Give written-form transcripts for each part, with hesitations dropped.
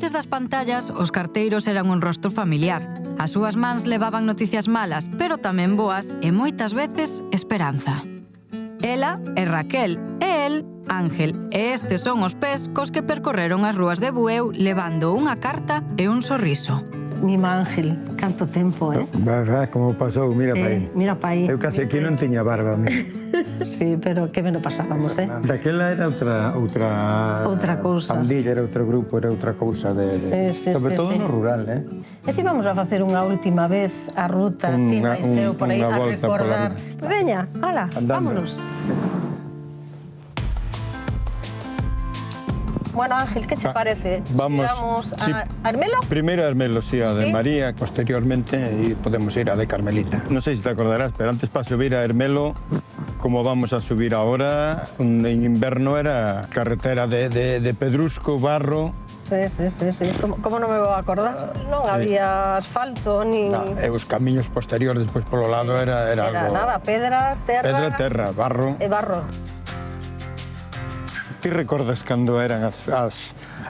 Antes das pantallas, os carteiros eran un rostro familiar. As súas mans levaban noticias malas, pero tamén boas e moitas veces esperanza. Ela é Raquel e el, Ángel, e estes son os pés cos que percorreron as rúas de Bueu levando unha carta e un sorriso. Mima Ángel, canto tempo, Como pasou, mira pa aí. Mira pa aí. Eu case aquí non tiña barba, mira. Sí, pero que ben o pasábamos, Daquela era outra cousa. Pandilla, era outro grupo, era outra cousa sobre todo no rural, E si vamos a facer unha última vez a ruta, ti máis eu por aí a recordar. Veña, hala, vámonos. Bueno, Ángel, que che parece? Vamos a Armelo? Primeiro a Armelo, sí, a de María, posteriormente y podemos ir a de Carmelita. Non sei se te acordarás, pero antes para subir a Armelo, como vamos a subir ahora, en inverno era carretera de pedrusco, barro. Sí. Como non me vou acordar? Non había asfalto, ni... E os camiños posteriores, despois polo lado, era algo... Era nada, pedras, terra, barro. E barro. Ti recordas cando eran as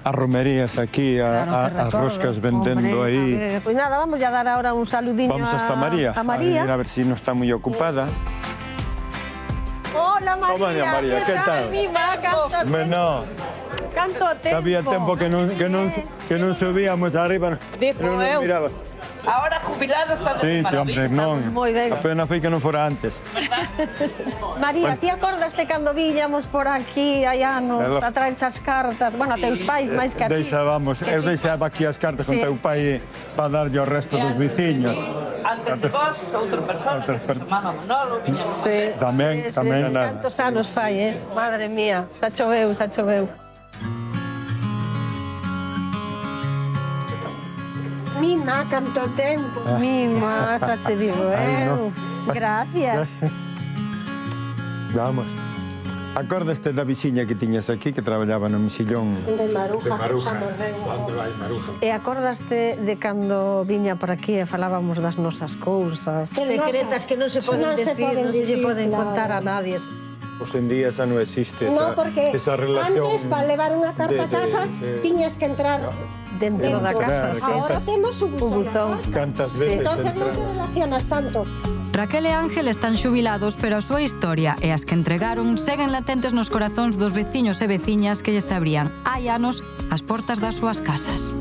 romerías aquí, as roscas vendendo aí? Pois nada, vamos a dar ahora un saludiño vamos hasta María. A María. A ver si non está moi ocupada. Hola, María. ¿Qué tal? Mima, canto tempo. Canto tempo. Sabía tempo que non subíamos arriba. Non nos miraba. Ahora jubilados estamos hombre, non. A pena foi que non fora antes. María, ti acordaste cando viñamos por aquí hai anos a traer as cartas? Bueno, a teus pais máis que a ti. Eu deixaba aquí as cartas con teu pai para darlle ao resto dos veciños. Antes de vos, outra persona que se chamaba Manolo. Tamén. Cantos anos fai, Madre mía, xa choveu. Mima, canto tempo. Mima, xa te digo eu. Gracias. Vamos. Acordaste da vixiña que tiñas aquí, que traballaba no Misillón? De Maruja. Onde vai Maruja? E acordaste de cando viña por aquí e falábamos das nosas cousas secretas que non se poden decir, non se lle poden contar a nadie? Hoxe en día xa non existe esa relación. Antes, para levar unha carta a casa, tiñas que entrar dentro da casa. Ahora temos un buzón. Cantas veces Entonces non te relacionas tanto. Raquel e Ángel están xubilados, pero a súa historia e as que entregaron seguen latentes nos corazóns dos veciños e veciñas que lles abrían hai anos as portas das súas casas.